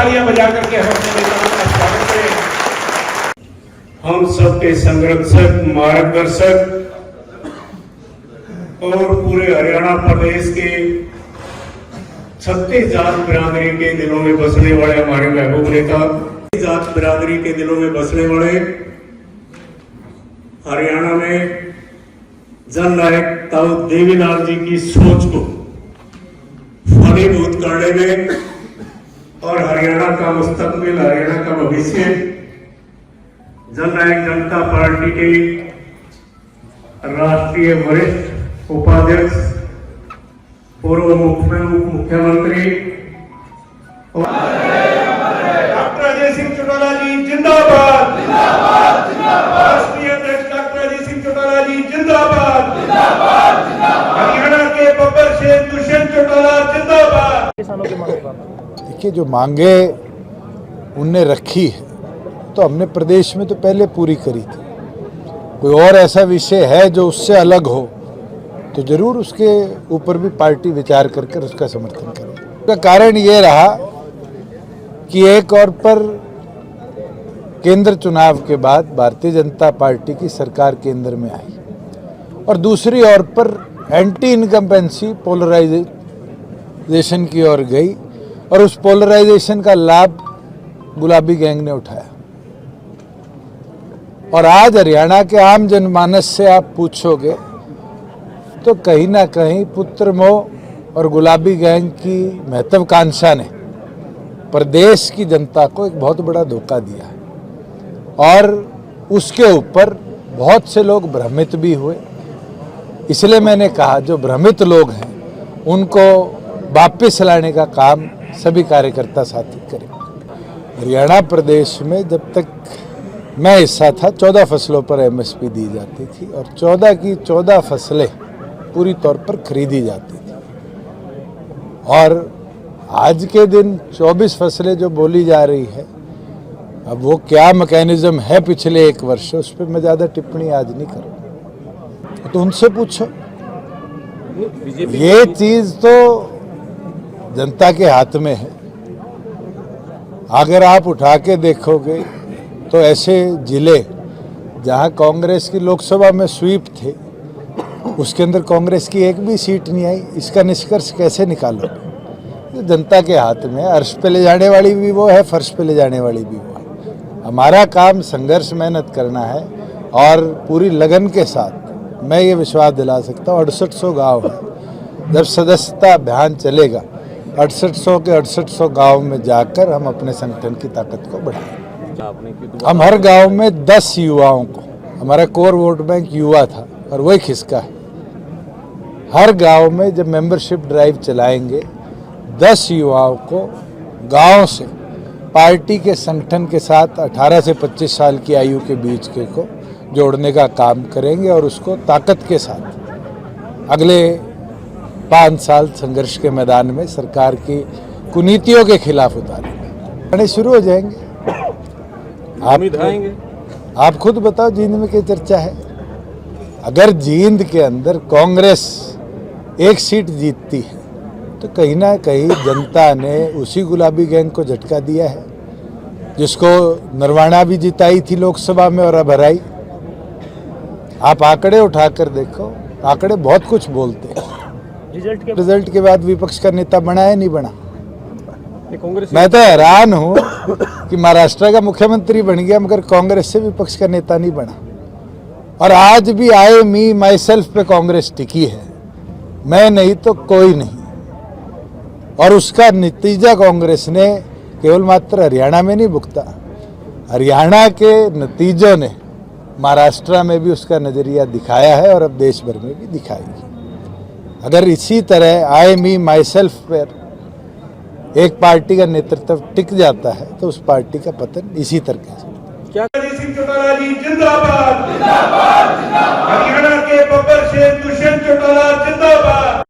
तालियां बजा करके हम अपने नेताओं का स्वागत करें। हम सबके संरक्षक, मार्गदर्शक और पूरे हरियाणा प्रदेश के 36 जात बिरादरी के दिलों में बसने वाले हमारे महबूब नेता, जात बिरादरी के दिलों में बसने वाले हरियाणा में जननायक ताऊ देवीलाल जी की सोच को फलीभूत करने में और हरियाणा का मुस्तकबिल, हरियाणा का भविष्य जननायक जनता पार्टी के राष्ट्रीय वरिष्ठ उपाध्यक्ष, पूर्व मुख्यमंत्री डॉक्टर अजय सिंह चौटाला जी जिंदाबाद, राष्ट्रीय अध्यक्ष डॉक्टर अजय सिंह चौटाला जी जिंदाबाद, हरियाणा के बब्बर शेख दुष्यंत चौटाला जिंदाबाद। देखिए, जो मांगे उनने रखी है तो हमने प्रदेश में तो पहले पूरी करी थी। कोई और ऐसा विषय है जो उससे अलग हो तो जरूर उसके ऊपर भी पार्टी विचार करके उसका समर्थन करे। उसका कारण ये रहा कि एक और पर केंद्र चुनाव के बाद भारतीय जनता पार्टी की सरकार केंद्र में आई और दूसरी ओर पर एंटी इनकम्बेंसी पोलराइजेशन की ओर गई और उस पोलराइजेशन का लाभ गुलाबी गैंग ने उठाया। और आज हरियाणा के आम जनमानस से आप पूछोगे तो कहीं ना कहीं पुत्र मोह और गुलाबी गैंग की महत्वाकांक्षा ने प्रदेश की जनता को एक बहुत बड़ा धोखा दिया और उसके ऊपर बहुत से लोग भ्रमित भी हुए। इसलिए मैंने कहा जो भ्रमित लोग हैं उनको वापस लाने का काम सभी कार्यकर्ता साथी करें। हरियाणा प्रदेश में जब तक मैं हिस्सा था 14 फसलों पर एमएसपी दी जाती थी और 14 की 14 फसलें पूरी तौर पर खरीदी जाती थी और आज के दिन 24 फसलें जो बोली जा रही है, अब वो क्या मैकेनिज्म है पिछले एक वर्ष उस पर मैं ज़्यादा टिप्पणी आज नहीं करूँगा, तो उनसे पूछो। ये चीज़ तो जनता के हाथ में है। अगर आप उठा के देखोगे तो ऐसे जिले जहां कांग्रेस की लोकसभा में स्वीप थे उसके अंदर कांग्रेस की एक भी सीट नहीं आई। इसका निष्कर्ष कैसे निकालोगे? जनता के हाथ में है। अर्श पे ले जाने वाली भी वो है, फर्श पे ले जाने वाली भी वो है। हमारा काम संघर्ष मेहनत करना है और पूरी लगन के साथ मैं ये विश्वास दिला सकता हूँ 6800 गाँव है। जब सदस्यता अभियान चलेगा 6800 के 6800 गाँव में जाकर हम अपने संगठन की ताकत को बढ़ाएंगे। हम हर गांव में 10 युवाओं को, हमारा कोर वोट बैंक युवा था और वही खिसका है, हर गांव में जब मेंबरशिप ड्राइव चलाएंगे 10 युवाओं को गांव से पार्टी के संगठन के साथ 18 से 25 साल की आयु के बीच के को जोड़ने का काम करेंगे और उसको ताकत के साथ अगले 5 साल संघर्ष के मैदान में सरकार की कुनीतियों के खिलाफ उतारेंगे। शुरू हो जाएंगे। आप खुद बताओ जींद में क्या चर्चा है? अगर जींद के अंदर कांग्रेस एक सीट जीतती है तो कहीं ना कहीं जनता ने उसी गुलाबी गैंग को झटका दिया है जिसको नरवाना भी जिताई थी लोकसभा में और अब हराई। आप आंकड़े उठाकर देखो, आंकड़े बहुत कुछ बोलते हैं। रिजल्ट के बाद विपक्ष का नेता बना है नहीं बना? मैं तो हैरान हूं कि महाराष्ट्र का मुख्यमंत्री बन गया मगर कांग्रेस से विपक्ष का नेता नहीं बना। और आज भी आई मी माई सेल्फ पे कांग्रेस टिकी है, मैं नहीं तो कोई नहीं। और उसका नतीजा कांग्रेस ने केवल मात्र हरियाणा में नहीं भुगता, हरियाणा के नतीजों ने महाराष्ट्र में भी उसका नजरिया दिखाया है और अब देश भर में भी दिखाएगी। अगर इसी तरह आई मी माई सेल्फ पर एक पार्टी का नेतृत्व टिक जाता है तो उस पार्टी का पतन इसी तरह से। क्या सिंह चौटाला जी जिंदाबाद, हरियाणा के बब्बर शेख दुष्यंत चौटाला जिंदाबाद।